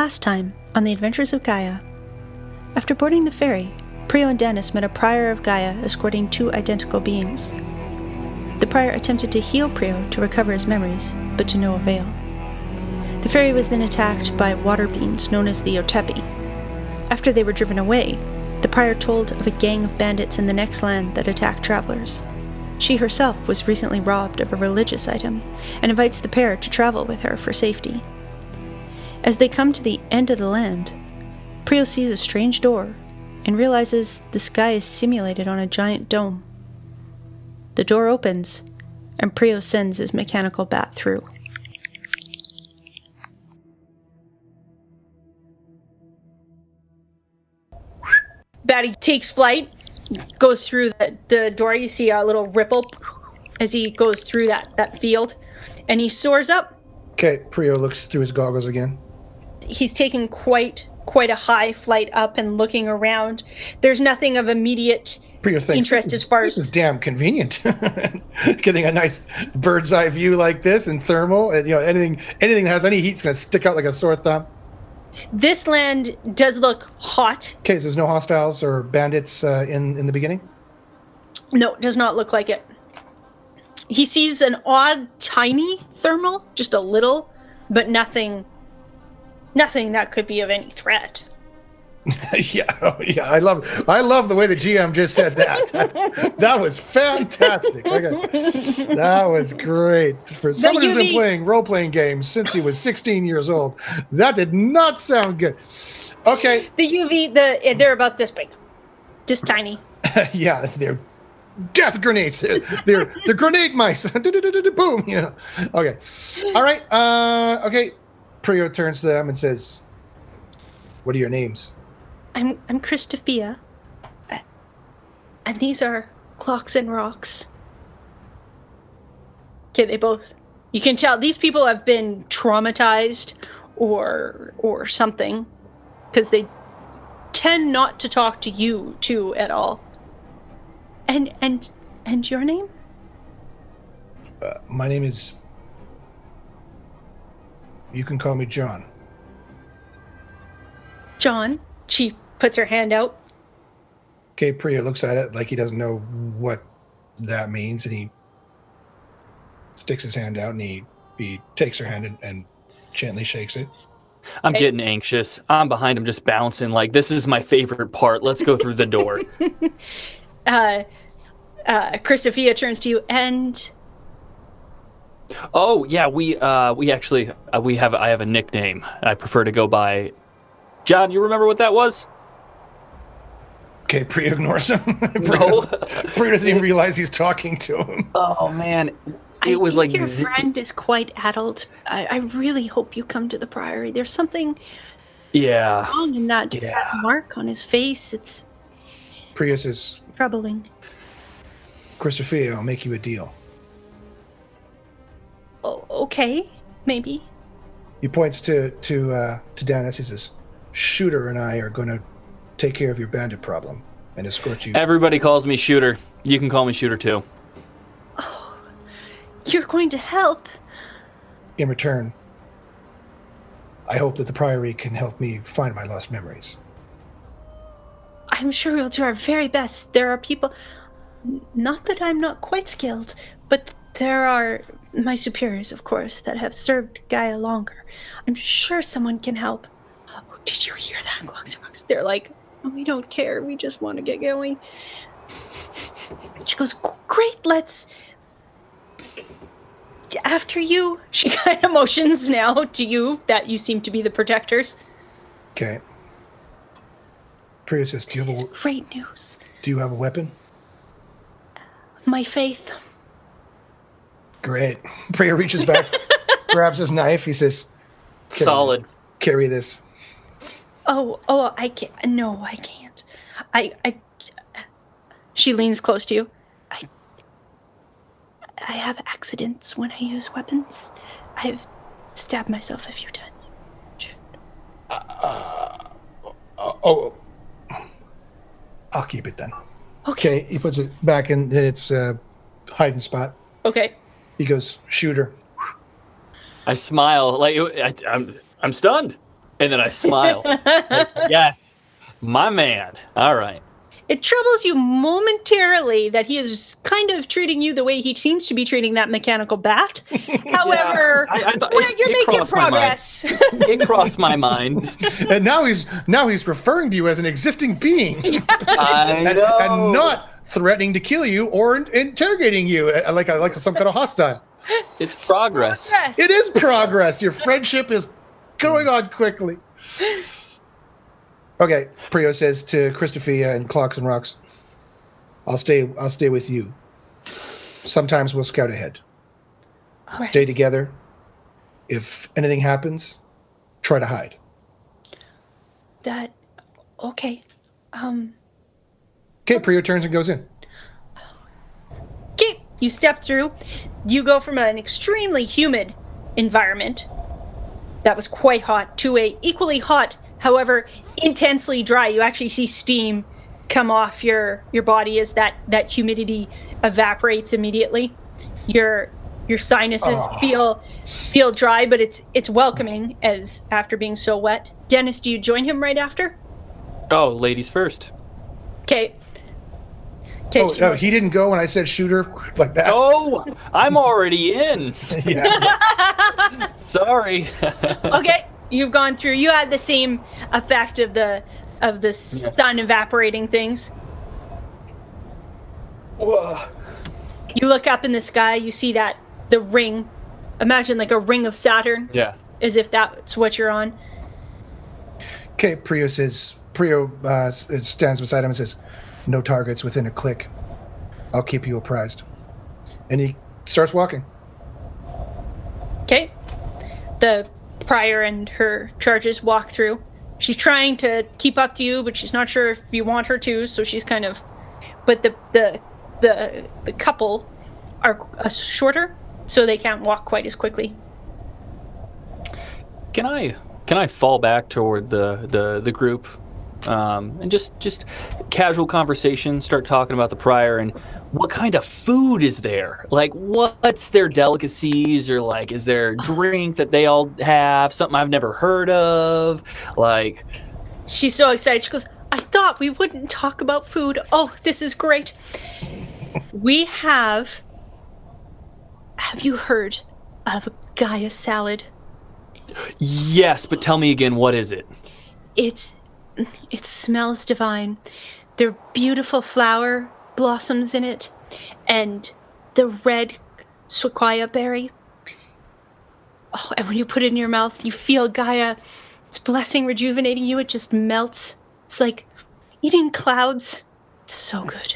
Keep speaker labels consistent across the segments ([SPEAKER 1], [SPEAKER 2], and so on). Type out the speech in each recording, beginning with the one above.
[SPEAKER 1] Last time, on the Adventures of Gaia. After boarding the ferry, Pryo and Danus met a Prior of Gaia escorting two identical beings. The Prior attempted to heal Pryo to recover his memories, but to no avail. The ferry was then attacked by water beings known as the entropy. After they were driven away, the Prior told of a gang of bandits in the next land that attacked travelers. She herself was recently robbed of a religious item, and invites the pair to travel with her for safety. As they come to the end of the land, Pryo sees a strange door and realizes the sky is simulated on a giant dome. The door opens, and Pryo sends his mechanical bat through. Batty takes flight, goes through the door. You see a little ripple as he goes through that field, and he soars up.
[SPEAKER 2] Okay, Pryo looks through his goggles again.
[SPEAKER 1] He's taking quite a high flight up and looking around. There's nothing of immediate interest as far as...
[SPEAKER 2] This is damn convenient. Getting a nice bird's eye view like this and thermal. And, anything that has any heat's going to stick out like a sore thumb.
[SPEAKER 1] This land does look hot.
[SPEAKER 2] Okay, so there's no hostiles or bandits in the beginning?
[SPEAKER 1] No, it does not look like it. He sees an odd, tiny thermal, just a little, but nothing that could be of any threat.
[SPEAKER 2] Yeah, I love the way the GM just said that. That was fantastic. Okay. That was great. For someone who's been playing role-playing games since he was 16 years old, that did not sound good. Okay.
[SPEAKER 1] The UV, they're about this big. Just tiny.
[SPEAKER 2] Yeah, they're death grenades. They're grenade mice. Boom. Okay. All right. Okay. Pryo turns to them and says, "What are your names?"
[SPEAKER 1] I'm Christophia, and these are Clocks and Rocks. Okay, you can tell these people have been traumatized or something, because they tend not to talk to you two at all. And your name?
[SPEAKER 2] My name is... You can call me John.
[SPEAKER 1] John? She puts her hand out.
[SPEAKER 2] Okay, Pryo looks at it like he doesn't know what that means, and he sticks his hand out, and he takes her hand and gently shakes it.
[SPEAKER 3] I'm getting anxious. I'm behind him just bouncing like, this is my favorite part. Let's go through the door.
[SPEAKER 1] Christophia turns to you, and...
[SPEAKER 3] Oh, yeah, I have a nickname. I prefer to go by... John, you remember what that was?
[SPEAKER 2] Okay, Pryo ignores him.
[SPEAKER 3] No.
[SPEAKER 2] Pryo doesn't even realize he's talking to him.
[SPEAKER 3] Oh, man.
[SPEAKER 1] I think your friend is quite addled. I really hope you come to the Priory. There's something wrong in that mark on his face. It's...
[SPEAKER 2] Pryo says...
[SPEAKER 1] troubling.
[SPEAKER 2] Christophia, I'll make you a deal.
[SPEAKER 1] Oh, okay, maybe.
[SPEAKER 2] He points to Danus. He says, Shooter and I are going to take care of your bandit problem and escort you.
[SPEAKER 3] Everybody calls me Shooter. You can call me Shooter too.
[SPEAKER 1] Oh, you're going to help?
[SPEAKER 2] In return, I hope that the Priory can help me find my lost memories.
[SPEAKER 1] I'm sure we'll do our very best. There are people... Not that I'm not quite skilled, but there are my superiors, of course, that have served Gaia longer. I'm sure someone can help. Oh, did you hear that, Clocks and Rocks? They're like, we don't care. We just want to get going. She goes, great, let's... After you. She kind of motions now to you that you seem to be the protectors.
[SPEAKER 2] Okay. Pryo says,
[SPEAKER 1] This is great news.
[SPEAKER 2] Do you have a weapon?
[SPEAKER 1] My faith.
[SPEAKER 2] Great. Pryo reaches back, grabs his knife. He says,
[SPEAKER 3] Solid.
[SPEAKER 2] Carry this.
[SPEAKER 1] Oh, I can't. No, I can't. She leans close to you. I have accidents when I use weapons. I've stabbed myself a few times.
[SPEAKER 2] I'll keep it then.
[SPEAKER 1] Okay.
[SPEAKER 2] He puts it back in its hiding spot.
[SPEAKER 1] Okay.
[SPEAKER 2] He goes, Shooter.
[SPEAKER 3] I smile like I'm stunned. And then I smile. Like, yes, my man. All right.
[SPEAKER 1] It troubles you momentarily that he is kind of treating you the way he seems to be treating that mechanical bat. However, you're making progress.
[SPEAKER 3] It crossed my mind.
[SPEAKER 2] And now he's referring to you as an existing being.
[SPEAKER 3] I know.
[SPEAKER 2] And not threatening to kill you or interrogating you like some kind of hostile.
[SPEAKER 3] It's progress.
[SPEAKER 2] It is progress. Your friendship is going on quickly. Okay, Pryo says to Christophia and Clocks and Rocks, I'll stay with you. Sometimes we'll scout ahead.
[SPEAKER 1] All right.
[SPEAKER 2] Stay together. If anything happens, try to hide.
[SPEAKER 1] Okay.
[SPEAKER 2] Okay, Pryo turns and goes in.
[SPEAKER 1] Okay, you step through. You go from an extremely humid environment that was quite hot to a equally hot, however, intensely dry. You actually see steam come off your body as that humidity evaporates immediately. Your sinuses feel dry, but it's welcoming as after being so wet. Dennis, do you join him right after?
[SPEAKER 3] Oh, ladies first.
[SPEAKER 1] Okay.
[SPEAKER 2] Oh, he didn't go when I said shooter like that.
[SPEAKER 3] Oh, I'm already in.
[SPEAKER 2] Yeah.
[SPEAKER 3] Sorry.
[SPEAKER 1] Okay, you've gone through. You had the same effect of the sun evaporating things.
[SPEAKER 3] Whoa.
[SPEAKER 1] You look up in the sky. You see the ring. Imagine like a ring of Saturn.
[SPEAKER 3] Yeah.
[SPEAKER 1] As if that's what you're on.
[SPEAKER 2] Okay, Pryo stands beside him and says, "No targets within a click. I'll keep you apprised." And he starts walking.
[SPEAKER 1] Okay. The prior and her charges walk through. She's trying to keep up to you, but she's not sure if you want her to, so she's kind of... But the couple are shorter, so they can't walk quite as quickly.
[SPEAKER 3] Can I fall back toward the group? And just casual conversation, start talking about the prior and what kind of food is there? Like, what's their delicacies, or like, is there a drink that they all have, something I've never heard of? Like,
[SPEAKER 1] she's so excited. She goes, I thought we wouldn't talk about food. Oh, this is great. We have you heard of Gaia salad?
[SPEAKER 3] Yes, but tell me again, what is it?
[SPEAKER 1] It smells divine. There are beautiful flower blossoms in it, and the red sequoia berry. Oh, and when you put it in your mouth, you feel Gaia. It's blessing, rejuvenating you. It just melts. It's like eating clouds. It's so good.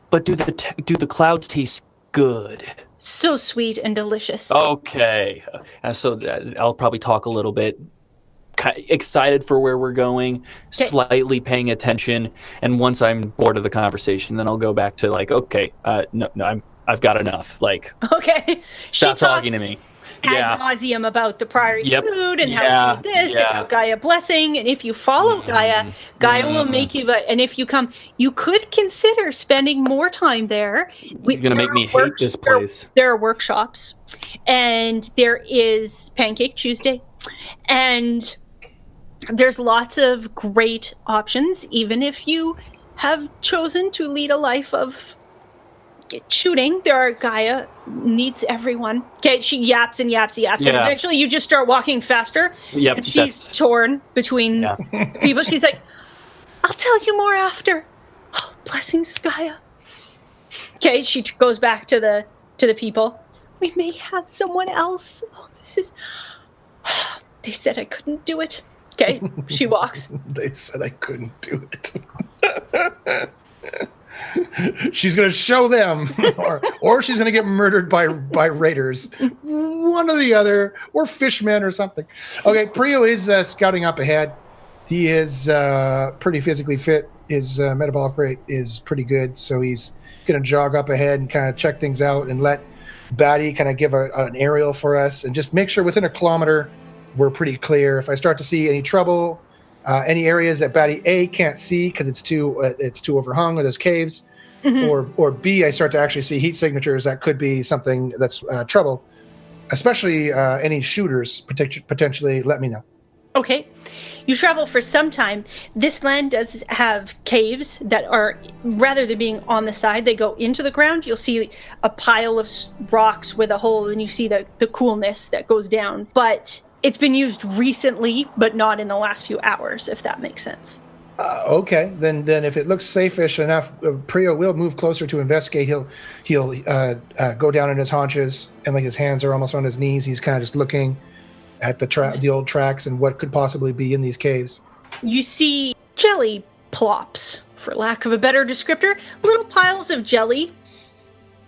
[SPEAKER 3] But do the clouds taste good?
[SPEAKER 1] So sweet and delicious.
[SPEAKER 3] Okay, so I'll probably talk a little bit. Excited for where we're going, slightly paying attention, and once I'm bored of the conversation, then I'll go back to like, okay, no, I've got enough. Like,
[SPEAKER 1] okay,
[SPEAKER 3] stop talking to me.
[SPEAKER 1] Ad nauseum about the prior food and how to do this and how Gaia blessing, and if you follow Gaia will make you. And if you come, you could consider spending more time there.
[SPEAKER 3] He's gonna make me hate this place.
[SPEAKER 1] There are workshops, and there is Pancake Tuesday, and there's lots of great options, even if you have chosen to lead a life of shooting. There are Gaia needs everyone. Okay, she yaps and yaps and yaps, and eventually you just start walking faster.
[SPEAKER 3] Yep,
[SPEAKER 1] and she's torn between people. She's like, I'll tell you more after. Oh, blessings of Gaia. Okay, she goes back to the people. We may have someone else. Oh, this is... They said I couldn't do it. Okay, she walks.
[SPEAKER 2] They said I couldn't do it. She's going to show them, or she's going to get murdered by raiders. One or the other, or fishmen or something. Okay, Pryo is scouting up ahead. He is pretty physically fit. His metabolic rate is pretty good, so he's going to jog up ahead and kind of check things out and let Batty kind of give an aerial for us and just make sure within a kilometer we're pretty clear. If I start to see any trouble, any areas that Batty A can't see because it's too overhung or there's caves, or B, I start to actually see heat signatures, that could be something that's trouble. Especially any shooters, potentially, let me know.
[SPEAKER 1] Okay.
[SPEAKER 2] Okay. Pryo is scouting up ahead. He is pretty physically fit. His metabolic rate is pretty good, so he's going to jog up ahead and kind of check things out and let Batty kind of give an aerial for us and just make sure within a kilometer we're pretty clear. If I start to see any trouble, any areas that Batty A can't see because it's too overhung or there's caves, or B, I start to actually see heat signatures, that could be something that's trouble. Especially any shooters, potentially, let me know.
[SPEAKER 1] Okay. You travel for some time. This land does have caves that are, rather than being on the side, they go into the ground. You'll see a pile of rocks with a hole, and you see the coolness that goes down. But it's been used recently, but not in the last few hours, if that makes sense.
[SPEAKER 2] Okay, then if it looks safe-ish enough, Pryo will move closer to investigate. He'll go down on his haunches, and like his hands are almost on his knees. He's kind of just looking at the old tracks and what could possibly be in these caves.
[SPEAKER 1] You see jelly plops, for lack of a better descriptor. Little piles of jelly.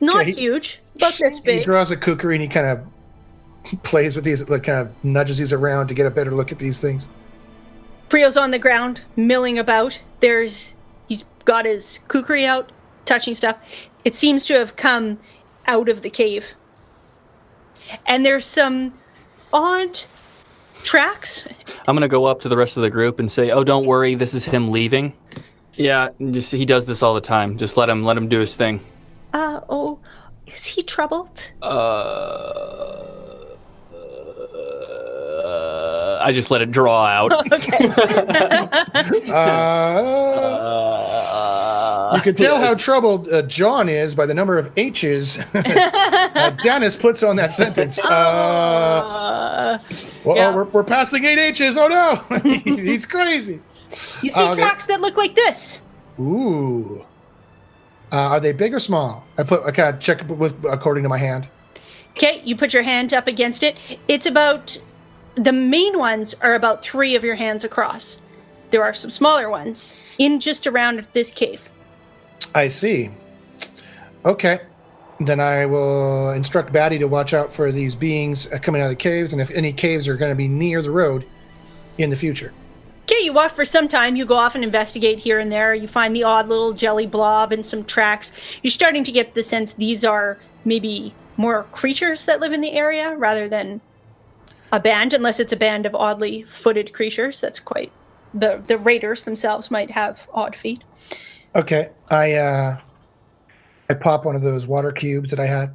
[SPEAKER 1] Not huge, but this big.
[SPEAKER 2] He draws a kukri and he kind of plays with these, like kind of nudges these around to get a better look at these things.
[SPEAKER 1] Prio's on the ground, milling about. He's got his kukri out, touching stuff. It seems to have come out of the cave. And there's some odd tracks.
[SPEAKER 3] I'm gonna go up to the rest of the group and say, "Oh, don't worry, this is him leaving." Yeah, he does this all the time. Just let him do his thing.
[SPEAKER 1] Is he troubled?
[SPEAKER 3] I just let it draw out.
[SPEAKER 1] Okay.
[SPEAKER 2] You can tell how troubled John is by the number of H's Danus puts on that sentence. We're passing 8 H's. Oh no, he's crazy.
[SPEAKER 1] You see tracks that look like this.
[SPEAKER 2] Ooh. Are they big or small? I kind of check according to my hand.
[SPEAKER 1] Okay, you put your hand up against it. It's about, the main ones are about 3 of your hands across. There are some smaller ones in just around this cave.
[SPEAKER 2] I see. Okay. Then I will instruct Batty to watch out for these beings coming out of the caves, and if any caves are going to be near the road in the future.
[SPEAKER 1] Okay, you walk for some time. You go off and investigate here and there. You find the odd little jelly blob and some tracks. You're starting to get the sense these are maybe more creatures that live in the area rather than a band, unless it's a band of oddly footed creatures. That's quite... The raiders themselves might have odd feet.
[SPEAKER 2] Okay, I pop one of those water cubes that I had.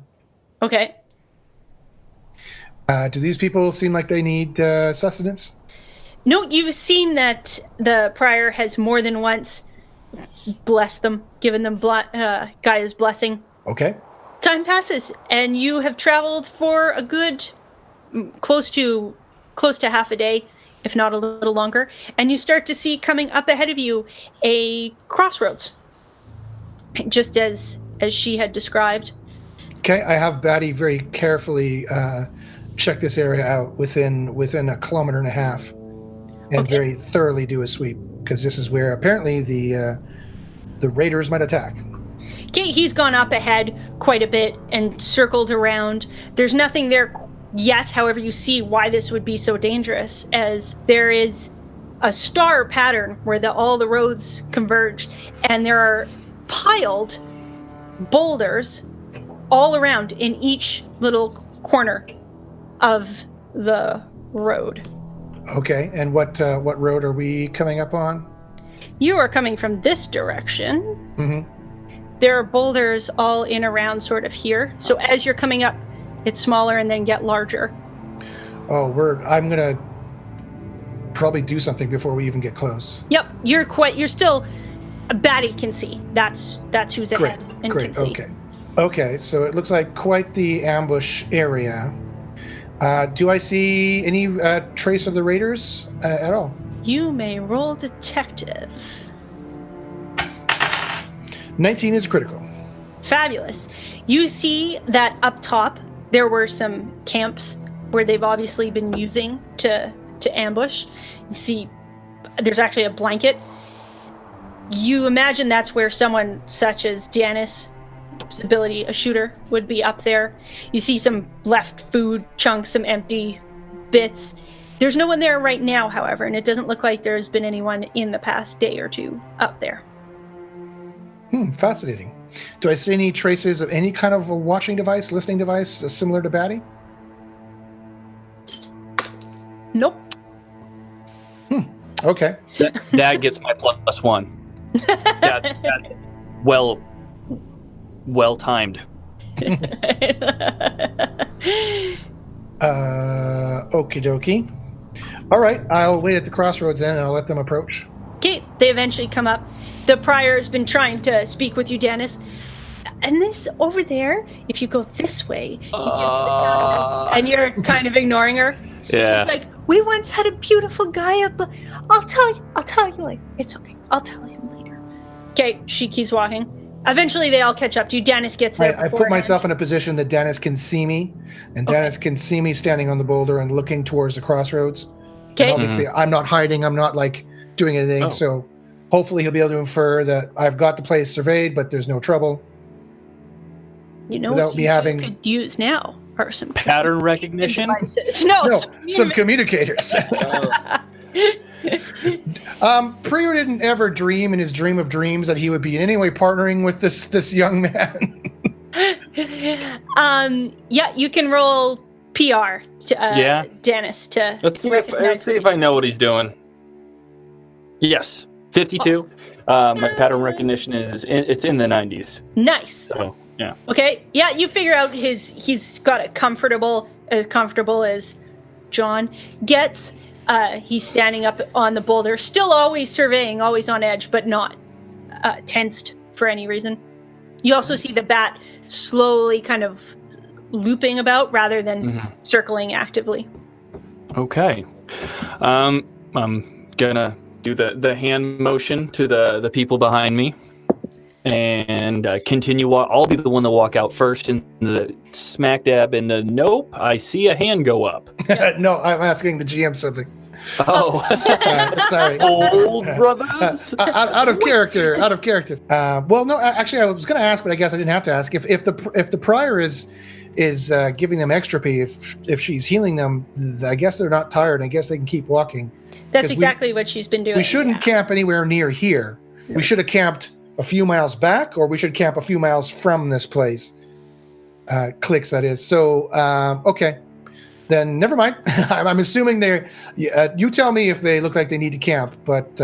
[SPEAKER 1] Okay.
[SPEAKER 2] Do these people seem like they need sustenance?
[SPEAKER 1] No, you've seen that the prior has more than once blessed them, given them Gaia's blessing.
[SPEAKER 2] Okay.
[SPEAKER 1] Time passes, and you have traveled for a good close to half a day, if not a little longer, and you start to see coming up ahead of you a crossroads, just as she had described.
[SPEAKER 2] Okay, I have Batty very carefully check this area out within 1.5 kilometers, and very thoroughly do a sweep, because this is where apparently the raiders might attack.
[SPEAKER 1] Okay, he's gone up ahead quite a bit and circled around. There's nothing there yet, however, you see why this would be so dangerous, as there is a star pattern where all the roads converge, and there are piled boulders all around in each little corner of the road.
[SPEAKER 2] Okay, and what road are we coming up on?
[SPEAKER 1] You are coming from this direction.
[SPEAKER 2] Mm-hmm.
[SPEAKER 1] There are boulders all in around sort of here. So as you're coming up, it's smaller and then get larger.
[SPEAKER 2] Oh, I'm gonna probably do something before we even get close.
[SPEAKER 1] Yep, you're still, Batty can see. That's who's ahead and
[SPEAKER 2] Great.
[SPEAKER 1] can see.
[SPEAKER 2] Okay, so it looks like quite the ambush area. Do I see any trace of the raiders at all?
[SPEAKER 1] You may roll detective.
[SPEAKER 2] 19 is critical.
[SPEAKER 1] Fabulous. You see that up top, there were some camps where they've obviously been using to ambush. You see, there's actually a blanket. You imagine that's where someone such as Danus' ability, a shooter, would be up there. You see some left food chunks, some empty bits. There's no one there right now, however, and it doesn't look like there's been anyone in the past day or two up there.
[SPEAKER 2] Fascinating. Do I see any traces of any kind of a watching device, listening device, similar to Batty?
[SPEAKER 1] Nope.
[SPEAKER 2] Okay.
[SPEAKER 3] That gets my +1. That's well timed.
[SPEAKER 2] Okie dokie. All right, I'll wait at the crossroads then, and I'll let them approach.
[SPEAKER 1] Okay, they eventually come up. The prior has been trying to speak with you, Danus. And this over there, if you go this way, you get to the town, and you're kind of ignoring her.
[SPEAKER 3] Yeah.
[SPEAKER 1] She's like, we once had a beautiful Gaia, but I'll tell you later. It's okay. I'll tell him later. Okay, she keeps walking. Eventually, they all catch up to you. Danus gets there.
[SPEAKER 2] I put myself in a position that Danus can see me, and Danus can see me standing on the boulder and looking towards the crossroads.
[SPEAKER 1] Okay.
[SPEAKER 2] Obviously, I'm not hiding. I'm not like doing anything. So hopefully he'll be able to infer that I've got the place surveyed, but there's no trouble.
[SPEAKER 1] You know
[SPEAKER 2] without
[SPEAKER 1] what
[SPEAKER 2] me
[SPEAKER 1] you
[SPEAKER 2] having
[SPEAKER 1] could use now are some
[SPEAKER 3] pattern recognition.
[SPEAKER 1] devices.
[SPEAKER 2] No, some communicators. Pryo didn't ever dream in his dream of dreams that he would be in any way partnering with this young man.
[SPEAKER 1] Yeah, you can roll PR. Danus to.
[SPEAKER 3] Let's see if I know what he's doing. Yes, 52.
[SPEAKER 1] Awesome.
[SPEAKER 3] My pattern recognition it's in the 90s.
[SPEAKER 1] Nice.
[SPEAKER 3] So yeah.
[SPEAKER 1] Okay. Yeah, you figure out he's got it comfortable as John gets. He's standing up on the boulder, still always surveying, always on edge, but not tensed for any reason. You also see the bat slowly kind of looping about rather than circling actively. Okay.
[SPEAKER 3] I'm gonna do the hand motion to the people behind me and continue. I'll be the one to walk out first in the smack dab in the nope. I see a hand go up.
[SPEAKER 2] No, I'm asking the GM something.
[SPEAKER 3] Oh,
[SPEAKER 2] sorry.
[SPEAKER 3] Old brothers.
[SPEAKER 2] Out of character. Well, no, actually, I was going to ask, but I guess I didn't have to ask. If the prior is giving them entropy, if she's healing them, I guess they're not tired. I guess they can keep walking.
[SPEAKER 1] That's exactly what she's been doing.
[SPEAKER 2] We shouldn't camp anywhere near here. Yeah. We should have camped a few miles back, or we should camp a few miles from this place. Clicks, that is. So, okay. Then never mind. I'm assuming they're. You tell me if they look like they need to camp, but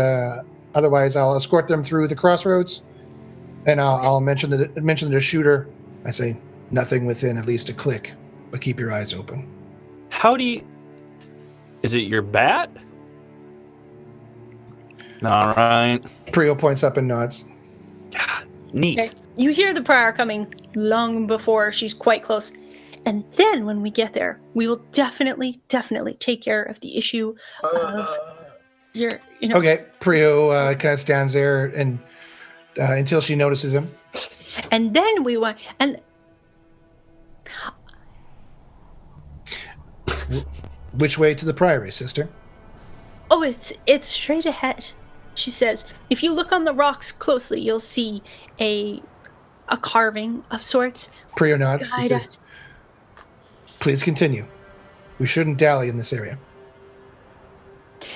[SPEAKER 2] otherwise I'll escort them through the crossroads, and I'll mention the shooter. I say nothing within at least a click, but keep your eyes open.
[SPEAKER 3] How do you? Is it your bat? All right.
[SPEAKER 2] Pryo points up and nods.
[SPEAKER 3] Neat.
[SPEAKER 1] Okay. You hear the prior coming long before she's quite close. And then when we get there, we will definitely take care of the issue of your,
[SPEAKER 2] Okay, Pryo kind of stands there and until she notices him.
[SPEAKER 1] And then we want
[SPEAKER 2] Which way to the priory, sister?
[SPEAKER 1] Oh, it's straight ahead. She says, if you look on the rocks closely, you'll see a carving of sorts.
[SPEAKER 2] Pryo nods. Please continue. We shouldn't dally in this area.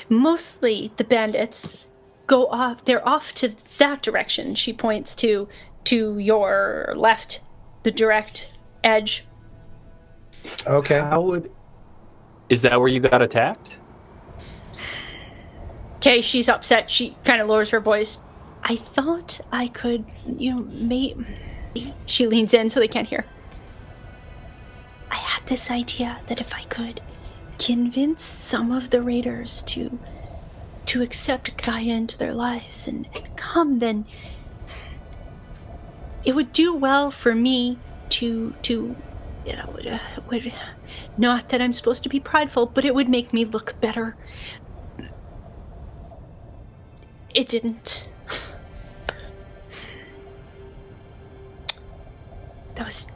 [SPEAKER 1] Mostly the bandits go off. They're off to that direction. She points to your left, the direct edge.
[SPEAKER 2] Okay.
[SPEAKER 3] Is that where you got attacked?
[SPEAKER 1] Okay, she's upset. She kind of lowers her voice. I thought I could, maybe. She leans in so they can't hear. I had this idea that if I could convince some of the raiders to accept Gaia into their lives and come, then it would do well for me to not that I'm supposed to be prideful, but it would make me look better. It didn't. That was...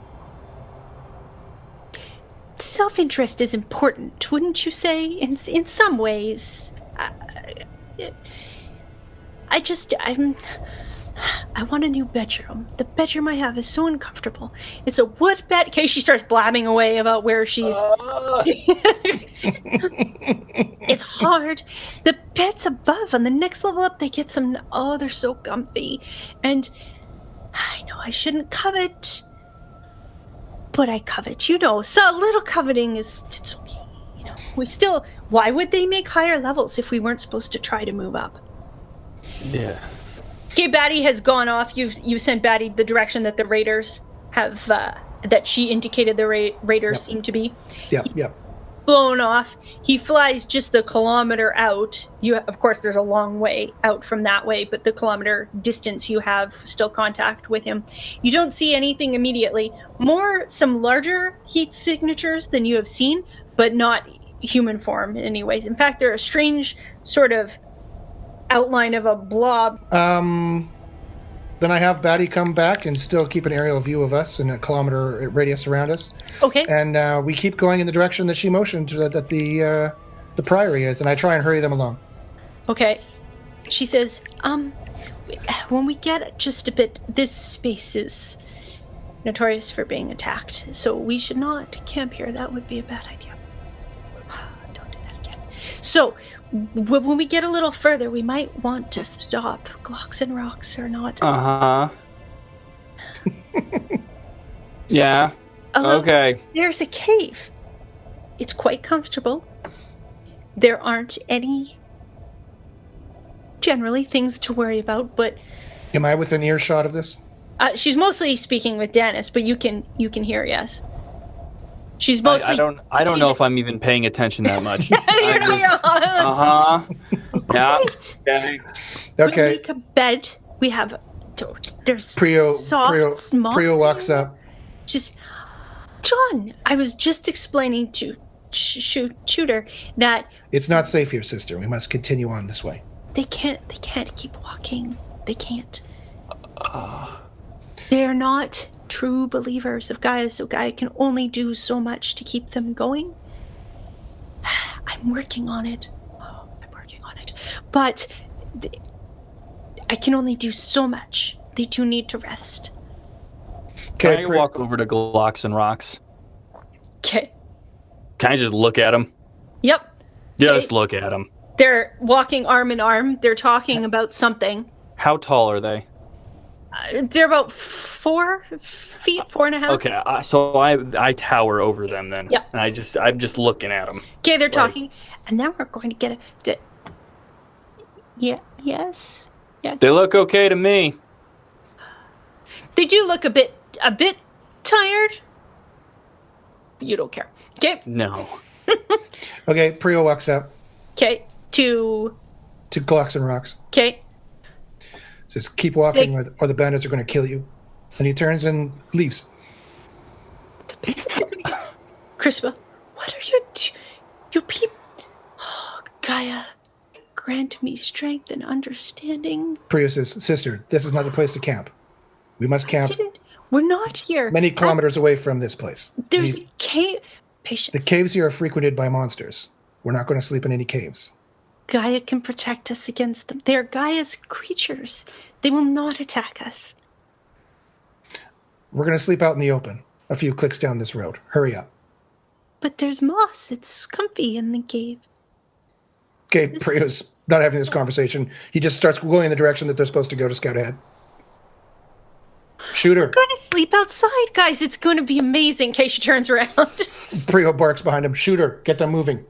[SPEAKER 1] Self-interest is important, wouldn't you say? In some ways. I want a new bedroom. The bedroom I have is so uncomfortable. It's a wood bed. Okay, she starts blabbing away about where she's... It's hard. The beds above, on the next level up, they get some... Oh, they're so comfy. And I know I shouldn't covet, but I covet. So a little coveting it's okay. We still... Why would they make higher levels if we weren't supposed to try to move up?
[SPEAKER 3] Yeah.
[SPEAKER 1] Okay, Batty has gone off. You sent Batty the direction that the raiders have, that she indicated the raiders seem to be.
[SPEAKER 2] Yep.
[SPEAKER 1] blown off. He flies just the kilometer out. Of course, there's a long way out from that way, but the kilometer distance you have still contact with him. You don't see anything immediately. Some larger heat signatures than you have seen, but not human form anyways. In fact, they're a strange sort of outline of a blob.
[SPEAKER 2] Then I have Batty come back and still keep an aerial view of us in a kilometer radius around us.
[SPEAKER 1] Okay.
[SPEAKER 2] And we keep going in the direction that she motioned that the priory is, and I try and hurry them along.
[SPEAKER 1] Okay. She says, when we get just a bit, this space is notorious for being attacked, so we should not camp here. That would be a bad idea. Don't do that again. So, when we get a little further, we might want to stop. Glocks and rocks are not...
[SPEAKER 3] Yeah. Okay.
[SPEAKER 1] There's a cave. It's quite comfortable. There aren't any, generally, things to worry about, but...
[SPEAKER 2] Am I within earshot of this?
[SPEAKER 1] She's mostly speaking with Danus, but you can hear, yes. She's mostly...
[SPEAKER 3] I don't know if I'm even paying attention that much.
[SPEAKER 1] Yeah.
[SPEAKER 3] Great.
[SPEAKER 2] Okay.
[SPEAKER 1] We make a bed. We have... There's
[SPEAKER 2] Pryo walks up.
[SPEAKER 1] Just... John, I was just explaining to Shooter that...
[SPEAKER 2] It's not safe here, sister. We must continue on this way.
[SPEAKER 1] They can't keep walking. They can't. They're not true believers of Gaia, so Gaia can only do so much to keep them going. I'm working on it. But I can only do so much. They do need to rest.
[SPEAKER 3] Can I walk over to Glocks and Rocks?
[SPEAKER 1] Okay.
[SPEAKER 3] Can I just look at them?
[SPEAKER 1] Yep.
[SPEAKER 3] Just look at them.
[SPEAKER 1] They're walking arm in arm. They're talking about something.
[SPEAKER 3] How tall are they?
[SPEAKER 1] They're about 4 feet, 4.5.
[SPEAKER 3] Okay, so I tower over them then.
[SPEAKER 1] Yeah.
[SPEAKER 3] And I'm just looking at them.
[SPEAKER 1] Okay, they're talking, and then we're going to get a... Yes.
[SPEAKER 3] They look okay to me.
[SPEAKER 1] They do look a bit tired. You don't care. Okay.
[SPEAKER 3] No.
[SPEAKER 2] Okay, Pryo walks up.
[SPEAKER 1] Okay, to
[SPEAKER 2] Glocks and Rocks.
[SPEAKER 1] Okay.
[SPEAKER 2] Says, keep walking or the bandits are going to kill you. And he turns and leaves.
[SPEAKER 1] Crispa, what are you doing? You people... Oh, Gaia, grant me strength and understanding.
[SPEAKER 2] Pryo says, sister, this is not the place to camp. We must camp.
[SPEAKER 1] We're not here.
[SPEAKER 2] Many kilometers away from this place.
[SPEAKER 1] There's a cave. Patience.
[SPEAKER 2] The caves here are frequented by monsters. We're not going to sleep in any caves.
[SPEAKER 1] Gaia can protect us against them. They are Gaia's creatures. They will not attack us.
[SPEAKER 2] We're going to sleep out in the open, a few clicks down this road. Hurry up.
[SPEAKER 1] But there's moss. It's comfy in the cave.
[SPEAKER 2] Okay, Pryo's not having this conversation. He just starts going in the direction that they're supposed to go to scout ahead. Shooter.
[SPEAKER 1] We're going to sleep outside, guys. It's going to be amazing. In case she turns around.
[SPEAKER 2] Pryo barks behind him. Shooter, get them moving.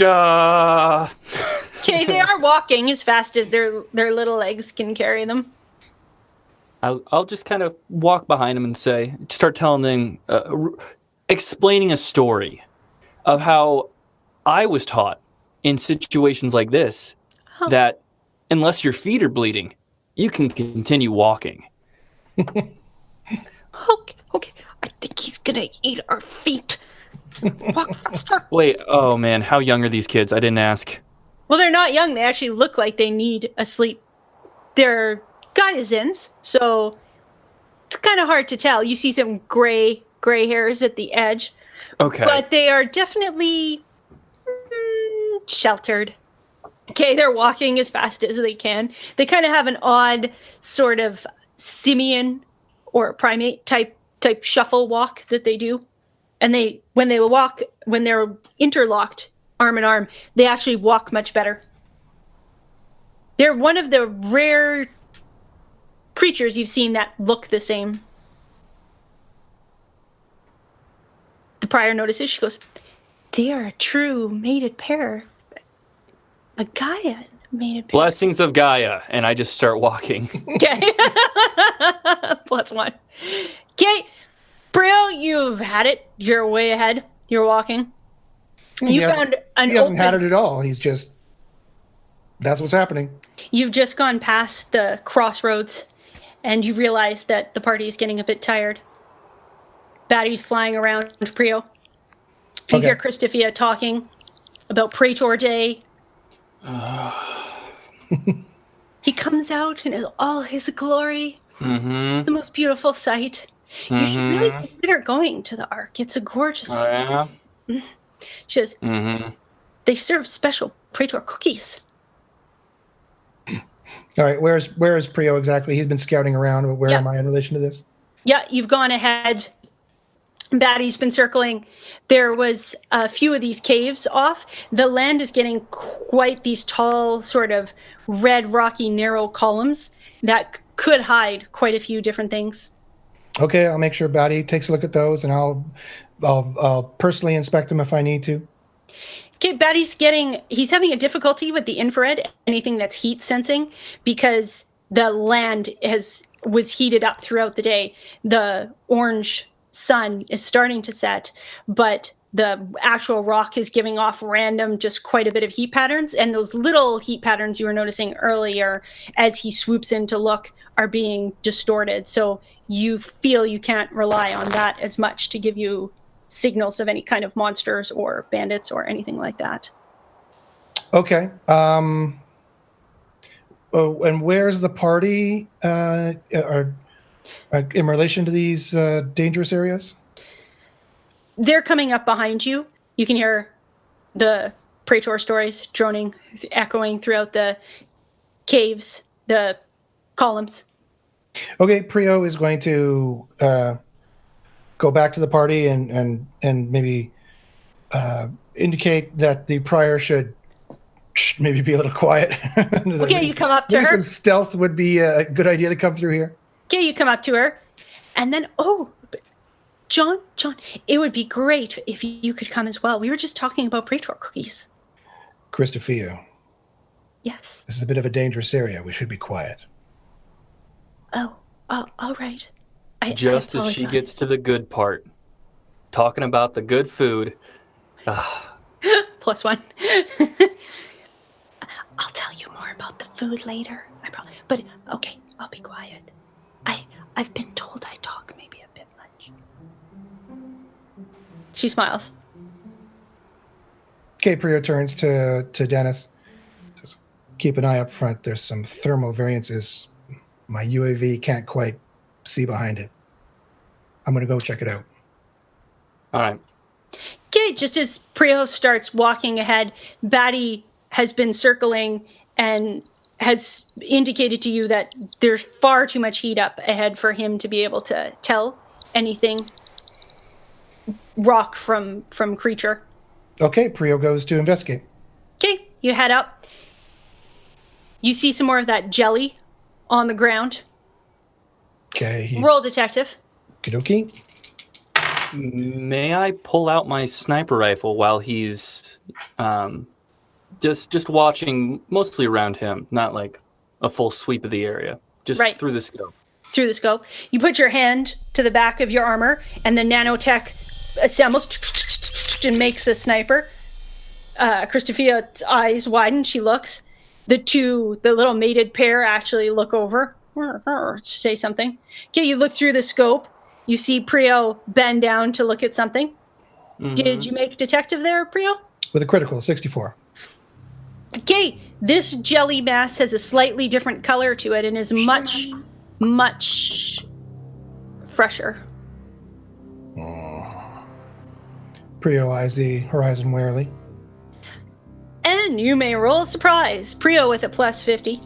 [SPEAKER 1] Okay, they are walking as fast as their little legs can carry them.
[SPEAKER 3] I'll just kind of walk behind them and start telling them, explaining a story of how I was taught in situations like this that unless your feet are bleeding, you can continue walking.
[SPEAKER 1] Okay. I think he's gonna eat our feet. Walk faster.
[SPEAKER 3] Wait, oh man, how young are these kids? I didn't ask.
[SPEAKER 1] Well, they're not young. They actually look like they need a sleep. They're Gaiazins, so it's kind of hard to tell. You see some gray hairs at the edge.
[SPEAKER 3] Okay.
[SPEAKER 1] But they are definitely sheltered. Okay, they're walking as fast as they can. They kind of have an odd sort of simian or primate type shuffle walk that they do. And when they're interlocked arm in arm, they actually walk much better. They're one of the rare creatures you've seen that look the same. The prior notices, she goes, they are a true mated pair. A Gaia mated pair.
[SPEAKER 3] Blessings of Gaia. And I just start walking.
[SPEAKER 1] Okay. +1. Okay. Pryo, you've had it. You're way ahead. You're walking. You found
[SPEAKER 2] he hasn't had it at all. He's just, that's what's happening.
[SPEAKER 1] You've just gone past the crossroads, and you realize that the party is getting a bit tired. Batty's flying around Pryo. You hear Christophia talking about Praetor Day. He comes out in all his glory. It's the most beautiful sight. You should really consider going to the Ark. It's a gorgeous thing. She says, they serve special Praetor cookies.
[SPEAKER 2] All right, where is Pryo exactly? He's been scouting around, but where am I in relation to this?
[SPEAKER 1] Yeah, you've gone ahead. Batty's been circling. There was a few of these caves off. The land is getting quite these tall, sort of red, rocky, narrow columns that could hide quite a few different things.
[SPEAKER 2] Okay, I'll make sure Batty takes a look at those, and I'll personally inspect them if I need to.
[SPEAKER 1] Okay, Batty's he's having a difficulty with the infrared, anything that's heat sensing, because the land was heated up throughout the day. The orange sun is starting to set, but the actual rock is giving off random, just quite a bit of heat patterns. And those little heat patterns you were noticing earlier as he swoops in to look are being distorted. So you feel you can't rely on that as much to give you signals of any kind of monsters or bandits or anything like that.
[SPEAKER 2] Okay. And where's the party in relation to these dangerous areas?
[SPEAKER 1] They're coming up behind you. You can hear the Praetor stories droning, echoing throughout the caves, the columns.
[SPEAKER 2] Okay, Pryo is going to go back to the party and maybe indicate that the prior should maybe be a little quiet.
[SPEAKER 1] Okay, you come up to her.
[SPEAKER 2] Some stealth would be a good idea to come through here.
[SPEAKER 1] Okay, you come up to her, and then, John, it would be great if you could come as well. We were just talking about Praetor cookies.
[SPEAKER 2] Christophia.
[SPEAKER 1] Yes.
[SPEAKER 2] This is a bit of a dangerous area. We should be quiet.
[SPEAKER 1] Oh, all right.
[SPEAKER 3] Just as she gets to the good part, talking about the good food.
[SPEAKER 1] +1. I'll tell you more about the food later. But okay, I'll be quiet. I've been told I talk maybe a bit much. She smiles.
[SPEAKER 2] Okay, Pryo turns to Danus. Says, keep an eye up front. There's some thermal variances. My UAV can't quite see behind it. I'm going to go check it out.
[SPEAKER 3] All right.
[SPEAKER 1] Okay, just as Pryo starts walking ahead, Batty has been circling and has indicated to you that there's far too much heat up ahead for him to be able to tell anything rock from creature.
[SPEAKER 2] Okay, Pryo goes to investigate.
[SPEAKER 1] Okay, you head up. You see some more of that jelly on the ground.
[SPEAKER 2] Okay.
[SPEAKER 1] Roll detective.
[SPEAKER 2] Okie dokie.
[SPEAKER 3] May I pull out my sniper rifle while he's just watching, mostly around him, not like a full sweep of the area, just through the scope. Through the scope.
[SPEAKER 1] You put your hand to the back of your armor, and the nanotech assembles and makes a sniper. Christophia's eyes widen. She looks. The little mated pair actually look over, say something. Okay, you look through the scope. You see Pryo bend down to look at something. Mm-hmm. Did you make detective there, Pryo?
[SPEAKER 2] With a critical, 64.
[SPEAKER 1] Okay, this jelly mass has a slightly different color to it and is much, much fresher.
[SPEAKER 2] Pryo eyes the horizon warily.
[SPEAKER 1] And you may roll a surprise. Pryo with a +50.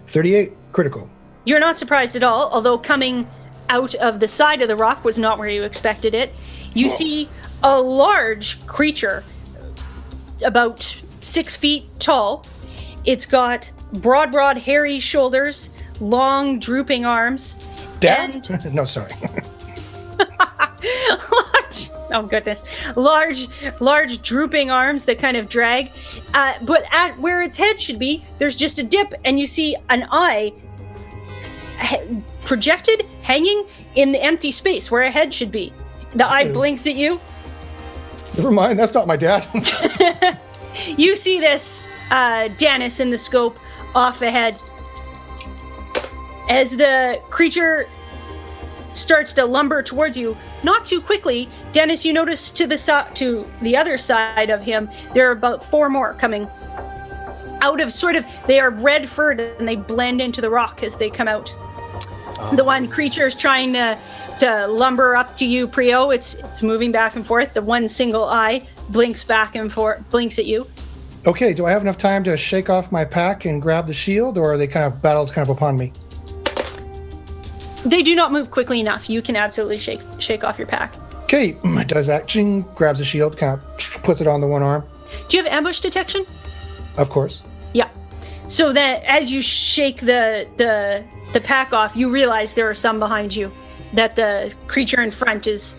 [SPEAKER 2] 38, critical.
[SPEAKER 1] You're not surprised at all, although coming out of the side of the rock was not where you expected it. You see a large creature, about 6 feet tall. It's got broad, hairy shoulders, long, drooping arms.
[SPEAKER 2] Dad? No, sorry.
[SPEAKER 1] Oh, goodness. Large, drooping arms that kind of drag. But at where its head should be, there's just a dip, and you see an eye projected, hanging in the empty space where a head should be. The eye blinks at you.
[SPEAKER 2] Never mind, that's not my dad.
[SPEAKER 1] You see this Danus in the scope off ahead. As the creature starts to lumber towards you, not too quickly, Danus, you notice to the other side of him, there are about 4 more coming out of they are red furred and they blend into the rock as they come out. The one creature is trying to lumber up to you, Pryo. It's moving back and forth. The one single eye blinks back and forth, blinks at you.
[SPEAKER 2] Okay, do I have enough time to shake off my pack and grab the shield, or are they battles upon me?
[SPEAKER 1] They do not move quickly enough. You can absolutely shake off your pack.
[SPEAKER 2] Okay, does action, grabs the shield, puts it on the one arm.
[SPEAKER 1] Do you have ambush detection?
[SPEAKER 2] Of course.
[SPEAKER 1] Yeah. So that as you shake the pack off, you realize there are some behind you. That the creature in front is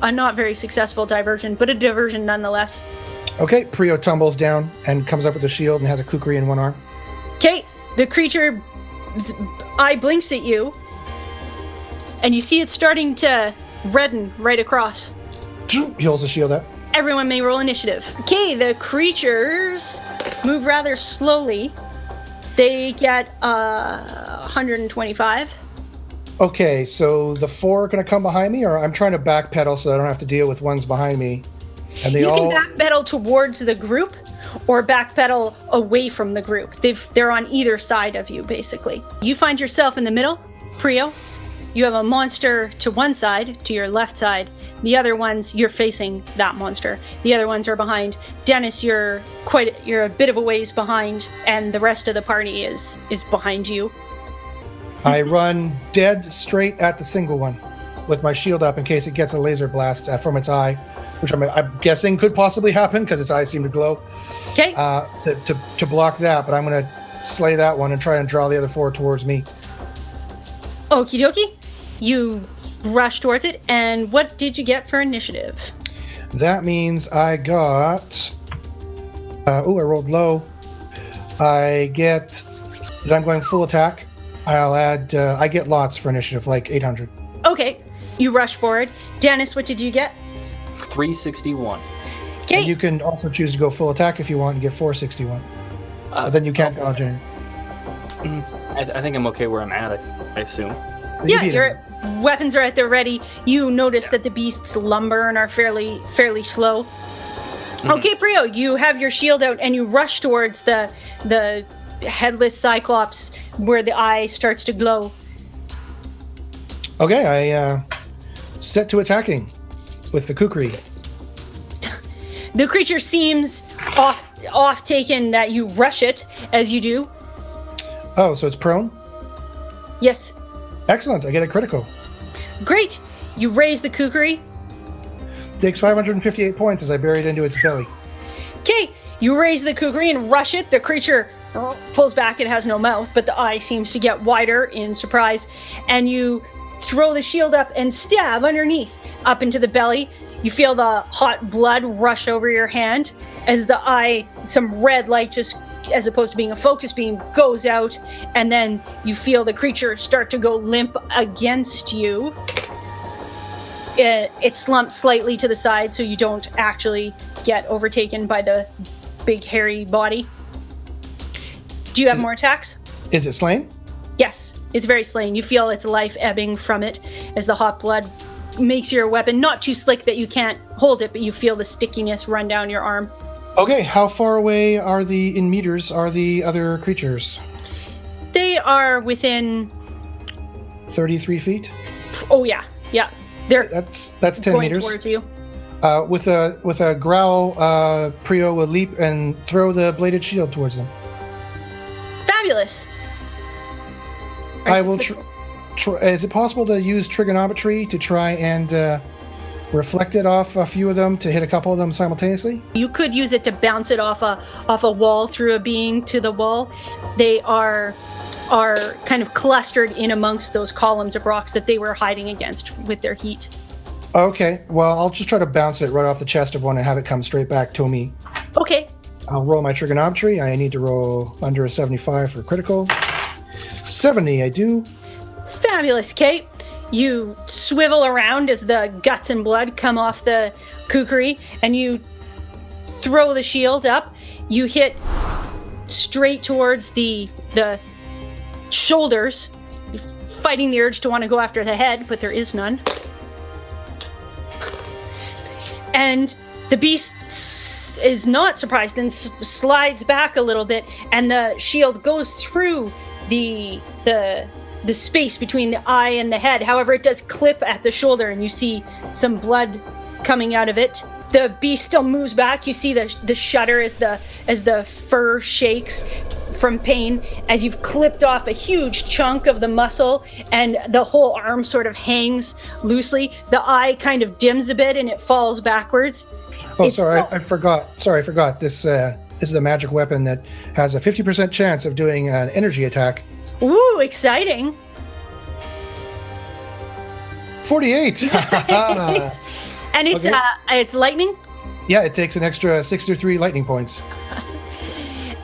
[SPEAKER 1] a not very successful diversion, but a diversion nonetheless.
[SPEAKER 2] Okay, Pryo tumbles down and comes up with the shield and has a kukri in one arm.
[SPEAKER 1] Okay, the creature's eye blinks at you, and you see it starting to redden right across.
[SPEAKER 2] He holds the shield up.
[SPEAKER 1] Everyone may roll initiative. Okay, the creatures move rather slowly. They get 125.
[SPEAKER 2] Okay, so the 4 are going to come behind me, or I'm trying to backpedal so I don't have to deal with ones behind me. And
[SPEAKER 1] you can backpedal towards the group, or backpedal away from the group. They're on either side of you, basically. You find yourself in the middle, Pryo. You have a monster to one side, to your left side. The other ones, you're facing that monster. The other ones are behind. Danus, you're a bit of a ways behind, and the rest of the party is behind you.
[SPEAKER 2] I run dead straight at the single one with my shield up in case it gets a laser blast from its eye, which I'm guessing could possibly happen because its eyes seem to glow.
[SPEAKER 1] Okay.
[SPEAKER 2] To block that, but I'm going to slay that one and try and draw the other 4 towards me.
[SPEAKER 1] Okie dokie. You rush towards it, and what did you get for initiative?
[SPEAKER 2] That means I got... I rolled low. I get... That I'm going full attack. I'll add... I get lots for initiative, like 800.
[SPEAKER 1] Okay. You rush forward. Danus, what did you get?
[SPEAKER 3] 361.
[SPEAKER 1] Okay.
[SPEAKER 2] And you can also choose to go full attack if you want and get 461. But then you can't dodge anything.
[SPEAKER 3] I think I'm okay where I'm at, I assume.
[SPEAKER 1] Yeah, your weapons are at the ready. You notice that the beasts lumber and are fairly slow. Mm-hmm. Okay, Pryo, you have your shield out and you rush towards the headless cyclops where the eye starts to glow.
[SPEAKER 2] Okay, I set to attacking with the kukri.
[SPEAKER 1] The creature seems off taken that you rush it as you do.
[SPEAKER 2] Oh, so it's prone?
[SPEAKER 1] Yes.
[SPEAKER 2] Excellent, I get a critical.
[SPEAKER 1] Great. You raise the kukri.
[SPEAKER 2] Takes 558 points as I bury it into its belly.
[SPEAKER 1] Okay, you raise the kukri and rush it. The creature pulls back. It has no mouth, but the eye seems to get wider in surprise. And you throw the shield up and stab underneath, up into the belly. You feel the hot blood rush over your hand as the eye, some red light just, as opposed to being a focus beam, goes out, and then you feel the creature start to go limp against you. It slumps slightly to the side so you don't actually get overtaken by the big hairy body. Do you have more attacks?
[SPEAKER 2] Is it slain?
[SPEAKER 1] Yes, it's very slain. You feel its life ebbing from it as the hot blood makes your weapon not too slick that you can't hold it, but you feel the stickiness run down your arm.
[SPEAKER 2] Okay, how far away in meters are the other creatures?
[SPEAKER 1] They are within
[SPEAKER 2] 33 feet?
[SPEAKER 1] Oh yeah.
[SPEAKER 2] That's 10
[SPEAKER 1] going
[SPEAKER 2] meters.
[SPEAKER 1] Towards you.
[SPEAKER 2] With a growl, Pryo will leap and throw the bladed shield towards them.
[SPEAKER 1] Fabulous.
[SPEAKER 2] I will is it possible to use trigonometry to try and reflect it off a few of them to hit a couple of them simultaneously?
[SPEAKER 1] You could use it to bounce it off a wall through a being to the wall. They are kind of clustered in amongst those columns of rocks that they were hiding against with their heat.
[SPEAKER 2] Okay, well, I'll just try to bounce it right off the chest of one and have it come straight back to me.
[SPEAKER 1] Okay.
[SPEAKER 2] I'll roll my trigonometry. I need to roll under a 75 for critical. 70, I do.
[SPEAKER 1] Fabulous, Kate. You swivel around as the guts and blood come off the kukri, and you throw the shield up. You hit straight towards the shoulders, fighting the urge to want to go after the head, but there is none. And the beast is not surprised and slides back a little bit, and the shield goes through the space between the eye and the head. However, it does clip at the shoulder, and you see some blood coming out of it. The beast still moves back. You see the shudder as the fur shakes from pain as you've clipped off a huge chunk of the muscle, and the whole arm sort of hangs loosely. The eye kind of dims a bit and it falls backwards.
[SPEAKER 2] Oh, I forgot. Sorry, I forgot. This is a magic weapon that has a 50% chance of doing an energy attack.
[SPEAKER 1] Ooh, exciting.
[SPEAKER 2] 48.
[SPEAKER 1] Nice. And it's lightning?
[SPEAKER 2] Yeah, it takes an extra 6 or 3 lightning points.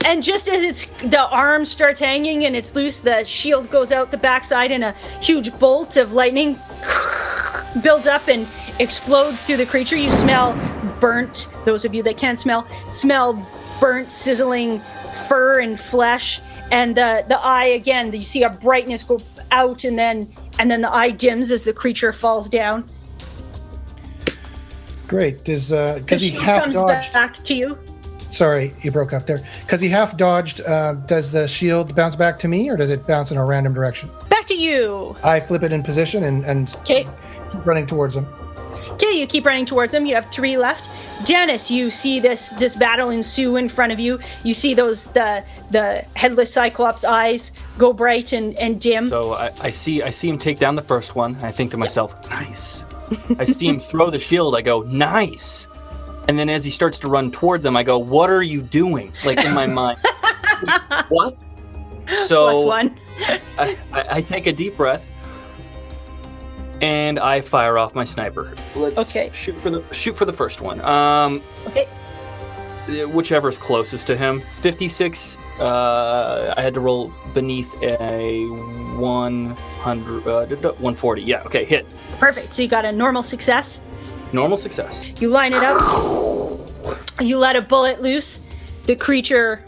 [SPEAKER 1] And just as the arm starts hanging and it's loose, the shield goes out the backside, and a huge bolt of lightning builds up and explodes through the creature. You smell burnt, those of you that can't smell burnt, sizzling fur and flesh. And the eye, again, you see a brightness go out, and then the eye dims as the creature falls down.
[SPEAKER 2] Great. Because he half dodged.
[SPEAKER 1] Back to you.
[SPEAKER 2] Sorry, you broke up there. Because he half dodged, does the shield bounce back to me, or does it bounce in a random direction?
[SPEAKER 1] Back to you.
[SPEAKER 2] I flip it in position and keep running towards him.
[SPEAKER 1] Okay, you keep running towards him. You have 3 left. Danus, you see this battle ensue in front of you. You see the headless Cyclops eyes go bright and dim.
[SPEAKER 3] So I see him take down the first one. I think to myself, nice. I see him throw the shield. I go, nice. And then as he starts to run toward them, I go, what are you doing? Like, in my mind. What? So
[SPEAKER 1] +1.
[SPEAKER 3] I take a deep breath and I fire off my sniper. Let's shoot for the first one.
[SPEAKER 1] Okay.
[SPEAKER 3] Whichever's closest to him. 56. I had to roll beneath a 140. Yeah, okay, hit.
[SPEAKER 1] Perfect. So you got a normal success.
[SPEAKER 3] Normal success.
[SPEAKER 1] You line it up. You let a bullet loose. The creature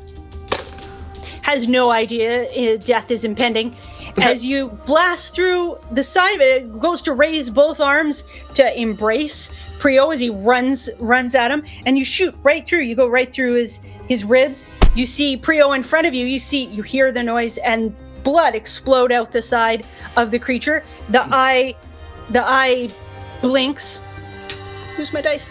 [SPEAKER 1] has no idea death is impending. As you blast through the side of it, it goes to raise both arms to embrace Pryo as he runs at him, and you shoot right through. You go right through his ribs. You see Pryo in front of you. You hear the noise, and blood explode out the side of the creature. The eye blinks. Who's my dice?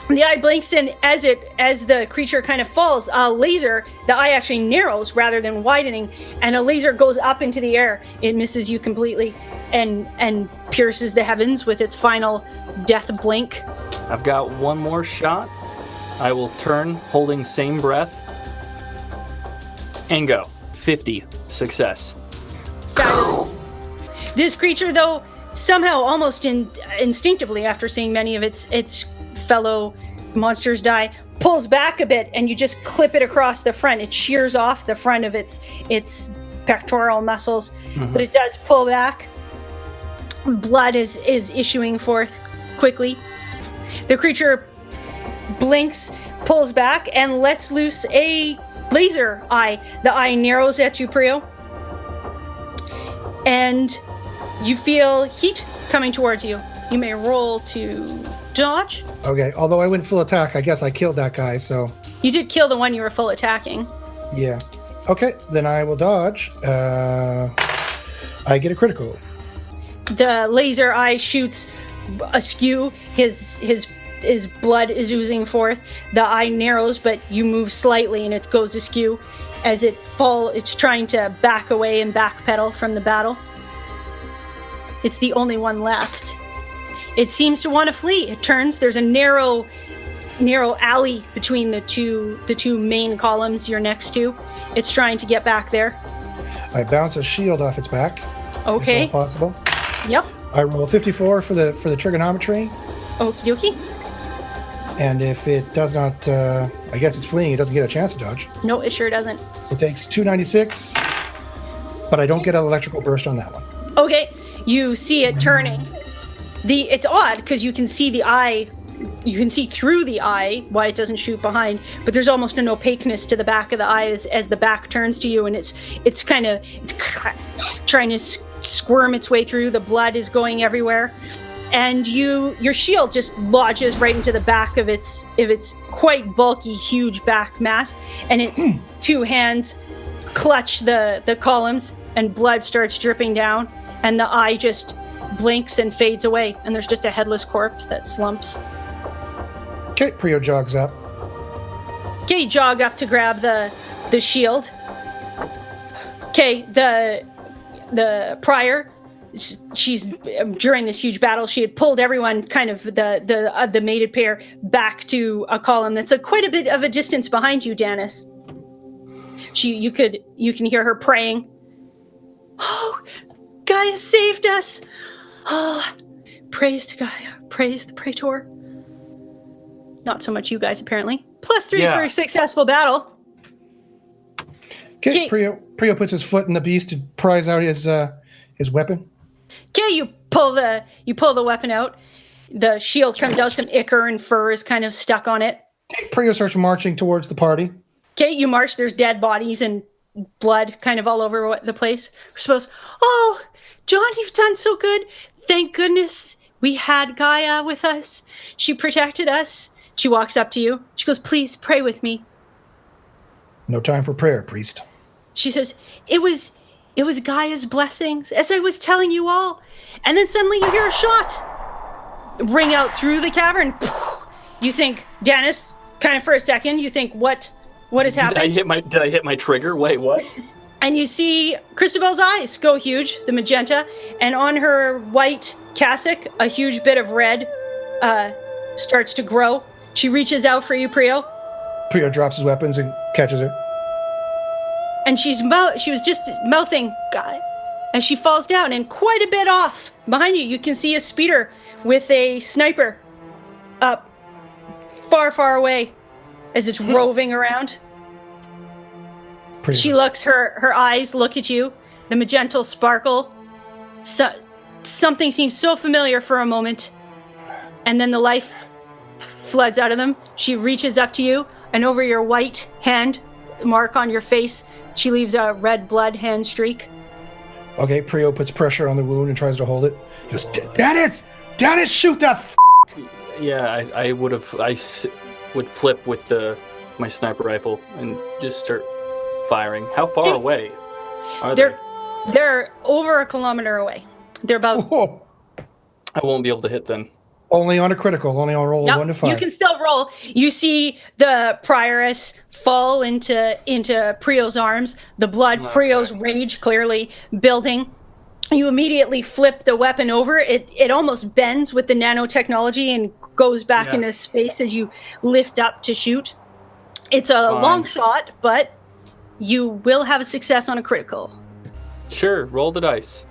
[SPEAKER 1] The eye blinks, and as the creature kind of falls, a laser, the eye actually narrows rather than widening, and a laser goes up into the air. It misses you completely and pierces the heavens with its final death blink.
[SPEAKER 3] I've got one more shot. I will turn, holding same breath, and go. 50. Success.
[SPEAKER 1] This creature, though, somehow almost instinctively, after seeing many of its fellow monsters die, pulls back a bit, and you just clip it across the front. It shears off the front of its pectoral muscles, but it does pull back. Blood is issuing forth quickly. The creature blinks, pulls back, and lets loose a laser eye. The eye narrows at you, Pryo, and you feel heat coming towards you. You may roll to dodge. Okay,
[SPEAKER 2] although I went full attack, I guess I killed that guy, so...
[SPEAKER 1] You did kill the one you were full attacking.
[SPEAKER 2] Yeah. Okay, then I will dodge. I get a critical.
[SPEAKER 1] The laser eye shoots askew. His blood is oozing forth. The eye narrows, but you move slightly and it goes askew. As it's trying to back away and backpedal from the battle. It's the only one left. It seems to want to flee. It turns. There's a narrow alley between the two main columns you're next to. It's trying to get back there.
[SPEAKER 2] I bounce a shield off its back.
[SPEAKER 1] Okay.
[SPEAKER 2] If possible.
[SPEAKER 1] Yep.
[SPEAKER 2] I roll 54 for the trigonometry.
[SPEAKER 1] Okie dokie.
[SPEAKER 2] And if it does not, I guess it's fleeing. It doesn't get a chance to dodge.
[SPEAKER 1] No, it sure doesn't.
[SPEAKER 2] It takes 296, but I don't get an electrical burst on that one.
[SPEAKER 1] Okay. You see it turning. It's odd because you can see the eye. You can see through the eye why it doesn't shoot behind, but there's almost an opaqueness to the back of the eye as the back turns to you, and it's trying to squirm its way through. The blood is going everywhere, and your shield just lodges right into the back of its quite bulky, huge back mass, and its two hands clutch the columns, and blood starts dripping down, and the eye just blinks and fades away, and there's just a headless corpse that slumps.
[SPEAKER 2] Okay, Pryo jogs up.
[SPEAKER 1] Okay, you jog up to grab the shield. Okay, the prior, she's during this huge battle, she had pulled everyone, kind of the mated pair, back to a column that's quite a bit of a distance behind you, Danus. You can hear her praying. Oh, Gaia saved us. Oh, praise to Gaia. Praise the Praetor. Not so much you guys, apparently. +3 for a successful battle.
[SPEAKER 2] Okay, Pryo puts his foot in the beast to prise out his weapon.
[SPEAKER 1] Okay, you pull the weapon out. The shield comes out. Some ichor and fur is kind of stuck on it.
[SPEAKER 2] Okay, Pryo starts marching towards the party.
[SPEAKER 1] Okay, you march. There's dead bodies and blood kind of all over the place. We're supposed. Oh, John, you've done so good. Thank goodness we had Gaia with us. She protected us. She walks up to you. She goes, please pray with me.
[SPEAKER 2] No time for prayer, priest.
[SPEAKER 1] She says, it was Gaia's blessings, as I was telling you all. And then suddenly you hear a shot ring out through the cavern. You think, Danus, kind of for a second, you think, what has happened?
[SPEAKER 3] Did I hit my trigger? Wait, what?
[SPEAKER 1] And you see Christabel's eyes go huge, the magenta, and on her white cassock, a huge bit of red starts to grow. She reaches out for you, Pryo.
[SPEAKER 2] Pryo drops his weapons and catches her.
[SPEAKER 1] And she was just mouthing, God, and she falls down, and quite a bit off behind you, you can see a speeder with a sniper up far, far away as it's roving around. She looks, her eyes look at you, the magenta sparkle. Something seems so familiar for a moment, and then the life floods out of them. She reaches up to you, and over your white hand mark on your face, she leaves a red blood hand streak.
[SPEAKER 2] Okay, Pryo puts pressure on the wound and tries to hold it. He goes, Danus, shoot that
[SPEAKER 3] Yeah, I would flip with my sniper rifle and just start firing. How far away are they?
[SPEAKER 1] They're over 1 kilometer away. They're about...
[SPEAKER 2] Whoa.
[SPEAKER 3] I won't be able to hit then.
[SPEAKER 2] Only on a critical, only on a roll of 1 to 5.
[SPEAKER 1] You can still roll. You see the prioress fall into Pryo's arms. The blood, Pryo's rage clearly building. You immediately flip the weapon over. It almost bends with the nanotechnology and goes back into space as you lift up to shoot. It's a long shot, but you will have a success on a critical.
[SPEAKER 3] Sure, roll the dice.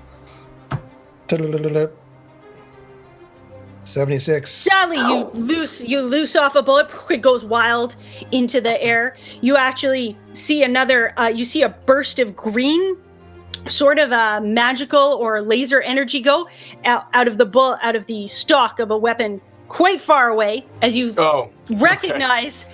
[SPEAKER 2] 76.
[SPEAKER 1] Sadly, you loose off a bullet. It goes wild into the air. You actually see you see a burst of green, sort of a magical or laser energy go out of the stock of a weapon quite far away as you recognize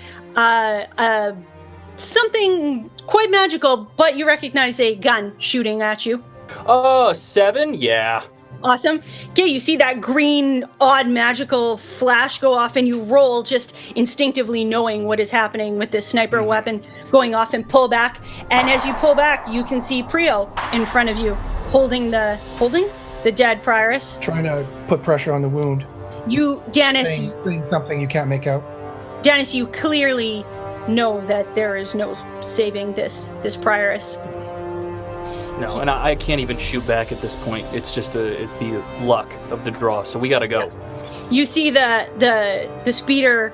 [SPEAKER 1] something quite magical, but you recognize a gun shooting at you.
[SPEAKER 3] Oh, 7? Yeah.
[SPEAKER 1] Awesome. Okay, you see that green, odd, magical flash go off, and you roll just instinctively knowing what is happening with this sniper weapon going off and pull back. And as you pull back, you can see Pryo in front of you, holding the dead prioress.
[SPEAKER 2] Trying to put pressure on the wound.
[SPEAKER 1] Danus...
[SPEAKER 2] Saying something you can't make out.
[SPEAKER 1] Danus, you clearly know that there is no saving this prioress.
[SPEAKER 3] No, and I can't even shoot back at this point. It's just the luck of the draw. So we got to go.
[SPEAKER 1] Yeah. You see the speeder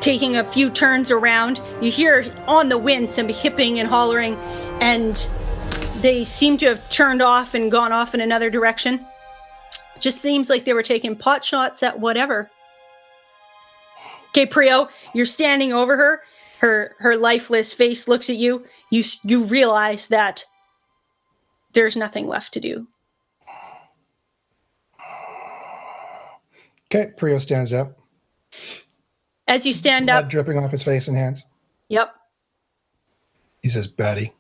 [SPEAKER 1] taking a few turns around. You hear on the wind some hipping and hollering, and they seem to have turned off and gone off in another direction. Just seems like they were taking pot shots at whatever. Okay, Pryo, you're standing over her. Her lifeless face looks at you. You realize that there's nothing left to do.
[SPEAKER 2] Okay, Pryo stands up.
[SPEAKER 1] As you stand
[SPEAKER 2] Blood
[SPEAKER 1] up,
[SPEAKER 2] dripping off his face and hands.
[SPEAKER 1] yep.
[SPEAKER 2] He says, Batty,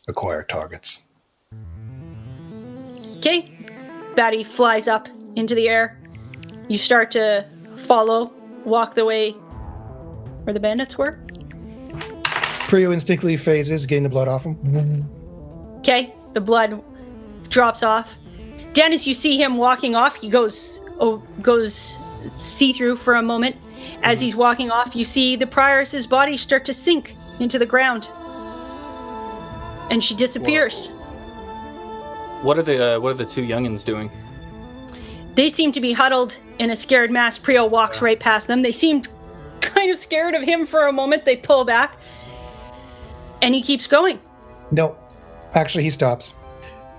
[SPEAKER 2] acquire targets.
[SPEAKER 1] Okay. Batty flies up into the air. You start to walk the way where the bandits were.
[SPEAKER 2] Pryo instinctively phases, getting the blood off him.
[SPEAKER 1] Okay. The blood drops off. Danus, you see him walking off. He goes see-through for a moment. As he's walking off, you see the prioress's body start to sink into the ground. And she disappears.
[SPEAKER 3] What are the two youngins doing?
[SPEAKER 1] They seem to be huddled in a scared mass. Pryo walks right past them. They seemed kind of scared of him for a moment. They pull back. And he keeps going.
[SPEAKER 2] No. Actually, he stops.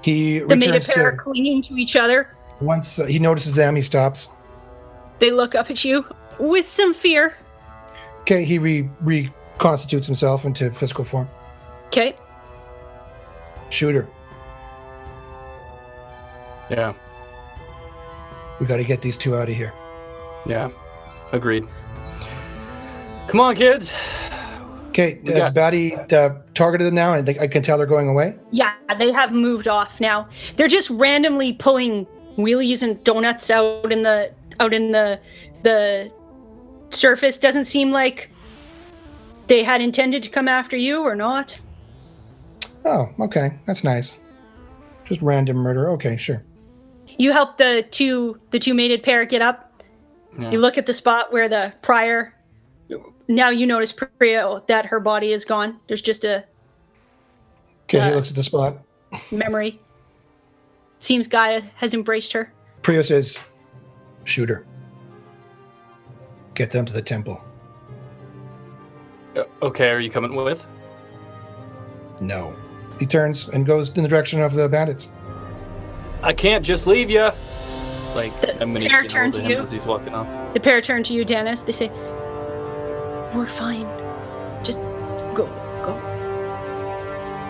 [SPEAKER 2] He
[SPEAKER 1] The mated
[SPEAKER 2] returns
[SPEAKER 1] pair are
[SPEAKER 2] to...
[SPEAKER 1] clinging to each other.
[SPEAKER 2] Once he notices them, he stops.
[SPEAKER 1] They look up at you with some fear.
[SPEAKER 2] Okay, he reconstitutes himself into physical form.
[SPEAKER 1] Okay.
[SPEAKER 2] Shooter,
[SPEAKER 3] Yeah.
[SPEAKER 2] we got to get these two out of here.
[SPEAKER 3] Yeah. Agreed. Come on, kids.
[SPEAKER 2] Okay, has Batty targeted them now? And I can tell they're going away?
[SPEAKER 1] Yeah, they have moved off now. They're just randomly pulling wheelies and donuts out in the surface. Doesn't seem like they had intended to come after you or not.
[SPEAKER 2] Oh, okay. That's nice. Just random murder. Okay, sure.
[SPEAKER 1] You help the two mated pair get up.
[SPEAKER 3] Yeah.
[SPEAKER 1] You look at the spot where the prior. Now you notice Pryo that her body is gone. There's just a
[SPEAKER 2] Okay, he looks at the spot.
[SPEAKER 1] memory. Seems Gaia has embraced her.
[SPEAKER 2] Pryo says, Shooter, get them to the temple.
[SPEAKER 3] Okay, are you coming with?
[SPEAKER 2] No. He turns and goes in the direction of the bandits.
[SPEAKER 3] I can't just leave you. Like, I'm gonna
[SPEAKER 1] pair
[SPEAKER 3] get
[SPEAKER 1] turn
[SPEAKER 3] hold of
[SPEAKER 1] to
[SPEAKER 3] him
[SPEAKER 1] you.
[SPEAKER 3] as he's walking off.
[SPEAKER 1] The pair turn to you, Danus. They say, "We're fine. Just go.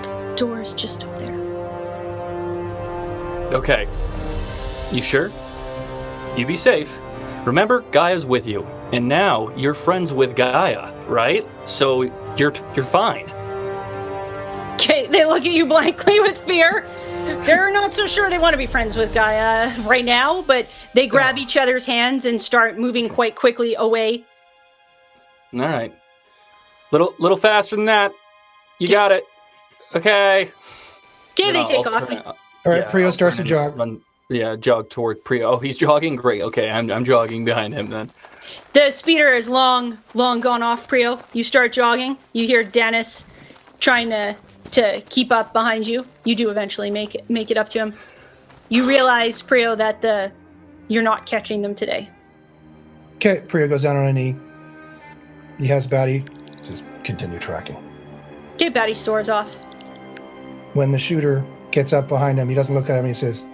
[SPEAKER 1] The door's just up there."
[SPEAKER 3] Okay. You sure? You be safe. Remember, Gaia's with you, and now you're friends with Gaia, right? So you're fine.
[SPEAKER 1] Okay, they look at you blankly with fear. They're not so sure they want to be friends with Gaia right now, but they grab each other's hands and start moving quite quickly away.
[SPEAKER 3] All right. Little faster than that. You got it. Okay.
[SPEAKER 1] Okay, they take
[SPEAKER 3] I'll
[SPEAKER 1] off.
[SPEAKER 3] turn-
[SPEAKER 2] All right,
[SPEAKER 3] yeah,
[SPEAKER 2] Pryo
[SPEAKER 3] I'll
[SPEAKER 2] starts to
[SPEAKER 3] turn
[SPEAKER 2] jog.
[SPEAKER 3] and jog toward Pryo. Oh, he's jogging? Great. Okay, I'm jogging behind him then.
[SPEAKER 1] The speeder is long gone off, Pryo. You start jogging. You hear Danus trying to keep up behind you. You do eventually make it up to him. You realize, Pryo, that you're not catching them today.
[SPEAKER 2] Okay, Pryo goes down on a knee. He has Batty. Says, continue tracking.
[SPEAKER 1] Okay, Batty soars off.
[SPEAKER 2] When the shooter gets up behind him, he doesn't look at him and he says,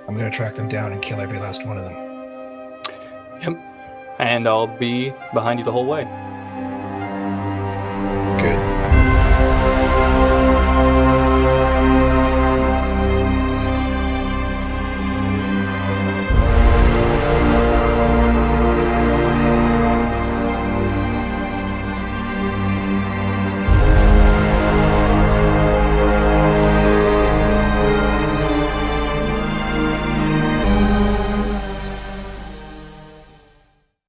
[SPEAKER 2] I'm going to track them down and kill every last one of them.
[SPEAKER 3] Yep. And I'll be behind you the whole way.